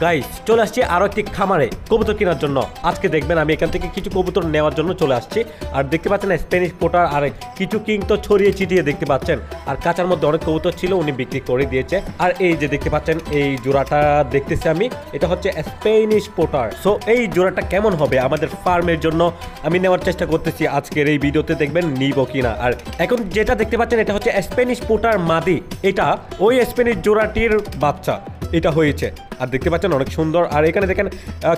Guys চলে আসছি আরো একটি খামারে কবুতর কেনার জন্য। আজকে দেখবেন আমি এখান থেকে কিছু কবুতর নেওয়ার জন্য চলে আসছি। আর দেখতে পাচ্ছেন স্প্যানিশ পোটার আর কিছু কিং তো ছড়িয়ে ছিটিয়ে দেখতে পাচ্ছেন। আর কাঁচার মধ্যে অনেক কবুতর ছিল, উনি বিক্রি করে দিয়েছে। আর এই যে দেখতে পাচ্ছেন এই জোড়াটা দেখতেছি আমি, এটা হচ্ছে স্প্যানিশ পোটার। সো এই জোড়াটা কেমন হবে আমাদের ফার্মের জন্য আমি নেওয়ার চেষ্টা করতেছি। আজকের এই ভিডিওতে দেখবেন নিব কিনা। আর এখন যেটা দেখতে পাচ্ছেন এটা হচ্ছে স্প্যানিশ পোটার মাদি, এটা ওই স্প্যানিশ জোড়াটির বাচ্চা এটা হয়েছে। আর দেখতে পাচ্ছেন অনেক সুন্দর। আর এখানে দেখেন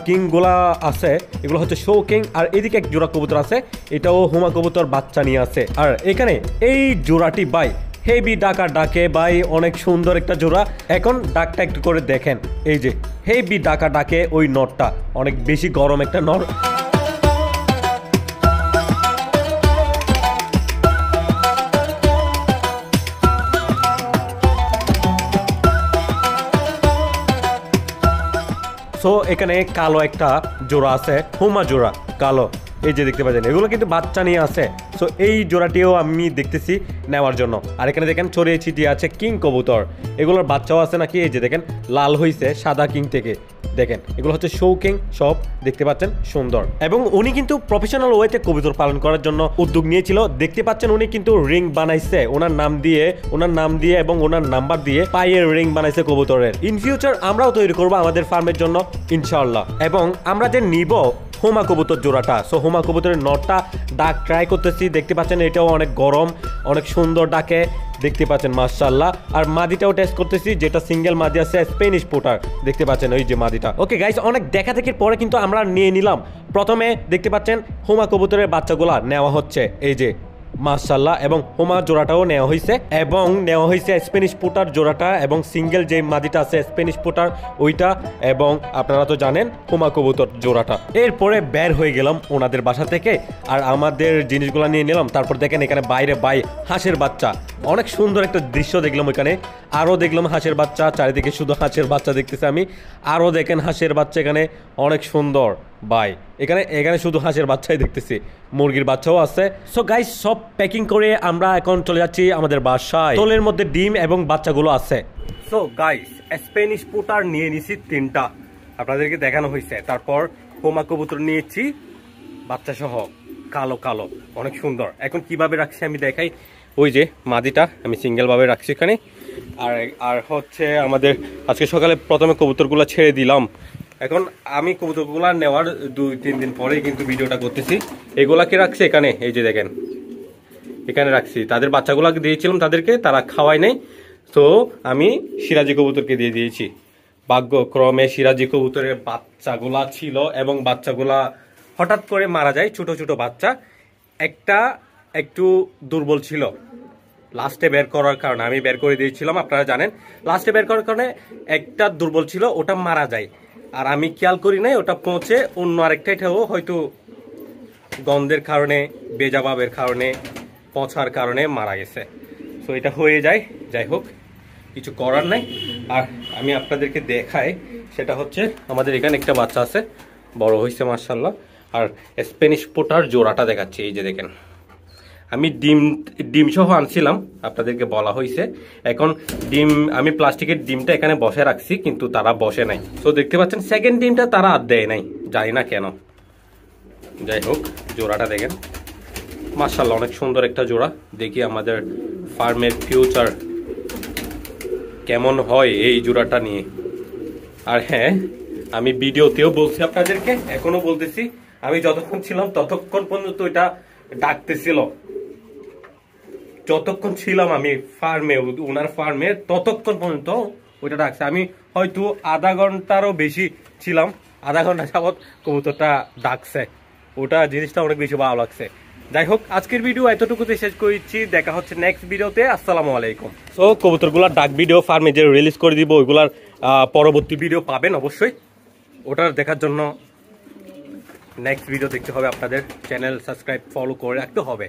কিংগুলা আছে, এগুলো হচ্ছে শো কিং। আর এদিকে এক জোড়া কবুতর আছে, এটাও হুমা কবুতর বাচ্চা নিয়ে আছে। আর এখানে এই জোড়াটি বাই হেভি ডাকা ডাকে ভাই, অনেক সুন্দর একটা জোড়া। এখন ডাকটা একটু করে দেখেন, এই যে হেভি ডাকা ডাকে ওই নটটা, অনেক বেশি গরম একটা নর। সো এখানে কালো একটা জোড়া আছে, হুমা জোড়া কালো, এই যে দেখতে পাচ্ছেন এগুলো কিন্তু বাচ্চা নিয়ে আছে। সো এই জোড়াটিও আমি দেখতেছি নেওয়ার জন্য। আর এখানে দেখেন ছড়িয়ে ছিটিয়ে আছে কিং কবুতর, এগুলোর বাচ্চাও আছে নাকি, এই যে দেখেন লাল হয়েছে সাদা কিং থেকে। দেখেন এগুলো হচ্ছে শো কিং সব, দেখতে পাচ্ছেন সুন্দর। এবং উনি কিন্তু প্রফেশনাল ওয়েতে কবুতর পালন করার জন্য উদ্যোগ নিয়েছিল। দেখতে পাচ্ছেন উনি কিন্তু রিং বানাইছে ওনার নাম দিয়ে এবং ওনার নাম্বার দিয়ে পায়ের রিং বানাইছে কবুতরের। ইন ফিউচার আমরাও তৈরি করবো আমাদের ফার্মের জন্য ইনশাআল্লাহ। এবং আমরা যে নিব হোমা কবুতর জোড়াটা, সো হোমা কবুতরের নটটা ডাক ট্রাই করতেছি। দেখতে পাচ্ছেন এটাও অনেক গরম, অনেক সুন্দর ডাকে, দেখতে পাচ্ছেন মাশাআল্লাহ। আর মাদিটাও টেস্ট করতেছি, যেটা সিঙ্গেল মাদি আছে স্প্যানিশ পোটার, দেখতে পাচ্ছেন ওই যে মাদিটা। ওকে গাইস, অনেক দেখা দেখির পরে কিন্তু আমরা নিয়ে নিলাম। প্রথমে দেখতে পাচ্ছেন হোমা কবুতরের বাচ্চাগুলা নেওয়া হচ্ছে, এই যে মাশাআল্লাহ। এবং হোমা জোড়াটাও নেওয়া হয়েছে স্প্যানিশ পোটার জোড়াটা, এবং সিঙ্গেল যে মাদিটা আছে স্প্যানিশ পোটার ওইটা, এবং আপনারা তো জানেন হোমা কবুতর জোড়াটা। এরপরে বের হয়ে গেলাম ওনাদের বাসা থেকে আর আমাদের জিনিসগুলো নিয়ে নিলাম। তারপর দেখেন এখানে বাইরে হাঁসের বাচ্চা, অনেক সুন্দর একটা দৃশ্য দেখলাম ওইখানে। আরও দেখলাম হাঁসের বাচ্চা, চারিদিকে শুধু হাঁসের বাচ্চা দেখতেছি আমি। আরও দেখেন হাঁসের বাচ্চা এখানে অনেক সুন্দর ভাই, এখানে শুধু হাঁসের বাচ্চাই দেখতেছি, মুরগির বাচ্চাও আছে। সো গাইস সব প্যাকিং করে আমরা এখন চলে যাচ্ছি আমাদের বাসায়। তোলের মধ্যে ডিম এবং বাচ্চাগুলো আছে। সো গাইস স্প্যানিশ পোটার নিয়ে নিছি 3টা, আপনাদেরকে দেখানো হয়েছে। তারপর হোমা কবুতর নিয়েছি বাচ্চা সহ, কালো কালো অনেক সুন্দর। এখন কিভাবে রাখছি আমি দেখাই। ওই যে মাদিটা আমি সিঙ্গেল ভাবে রাখছি এখানে। আর হচ্ছে আমাদের আজকে সকালে প্রথমে কবুতরগুলো ছেড়ে দিলাম। এখন আমি কবুতরগুলো নেওয়ার 2-3 দিন পরেই কিন্তু ভিডিওটা করতেছি। এগুলাকে রাখছি এখানে, এই যে দেখেন এখানে রাখছি। তাদের বাচ্চাগুলোকে দিয়েছিলাম তাদেরকে, তারা খাওয়াই নাই। তো আমি সিরাজি কবুতরকে দিয়ে দিয়েছি। ভাগ্যক্রমে সিরাজি কবুতরের বাচ্চাগুলা ছিল এবং বাচ্চাগুলা হঠাৎ করে মারা যায়, ছোট ছোট বাচ্চা। একটা একটু দুর্বল ছিল, লাস্টে বের করার কারণে আমি বের করে দিয়েছিলাম, আপনারা জানেন। লাস্টে বের করার কারণে একটা দুর্বল ছিল, ওটা মারা যায়। আর আমি খেয়াল করি নাই, ওটা পৌঁছে অন্য আরেকটাও হয়তো গন্ধের কারণে, বেজাবাবের কারণে, পচার কারণে মারা গেছে। সো এটা হয়ে যায়, যাই হোক কিছু করার নাই। আর আমি আপনাদেরকে দেখাই, সেটা হচ্ছে আমাদের এখানে একটা বাচ্চা আছে, বড় হয়েছে মাশাআল্লাহ। আর স্প্যানিশ পোটার জোড়াটা দেখাচ্ছি, এই যে দেখেন আমি ডিম সহ আনছিলাম, আপনাদেরকে বলা হয়েছে। এখন ডিম আমি প্লাস্টিকের ডিমটা এখানে বসে রাখছি, কিন্তু তারা বসে নাই। তো দেখতে পাচ্ছেন সেকেন্ড ডিমটা তারা আর দেয় নাই, জানি না কেন। যাই হোক জোড়াটা দেখেন মাশাআল্লাহ, অনেক সুন্দর একটা জোড়া। দেখি আমাদের ফার্মের ফিউচার কেমন হয় এই জোড়াটা নিয়ে। আর হ্যাঁ, আমি ভিডিওতেও বলছি আপনাদেরকে, এখনো বলতেছি, আমি যতক্ষণ ছিলাম ততক্ষণ পর্যন্ত এটা ডাকতেছিল। যতক্ষণ ছিলাম আমি ফার্মে, ওনার ফার্মে, ততক্ষণ পর্যন্ত ওইটা ডাকছে। আমি হয়তো আধা ঘন্টারও বেশি ছিলাম, আধা ঘন্টা যাবৎ কবুতরটা ডাকছে। ওটা জিনিসটা অনেক বেশি ভালো লাগছে। যাই হোক আজকের ভিডিও এতটুকুতে শেষ করছি, দেখা হচ্ছে নেক্সট ভিডিওতে। আসসালামু আলাইকুম। সো কবুতরগুলার ডাক ভিডিও ফার্মে যে রিলিজ করে দিব, ওইগুলার পরবর্তী ভিডিও পাবেন অবশ্যই। ওটার দেখার জন্য নেক্সট ভিডিও দেখতে হবে, আপনাদের চ্যানেল সাবস্ক্রাইব ফলো করে রাখতে হবে।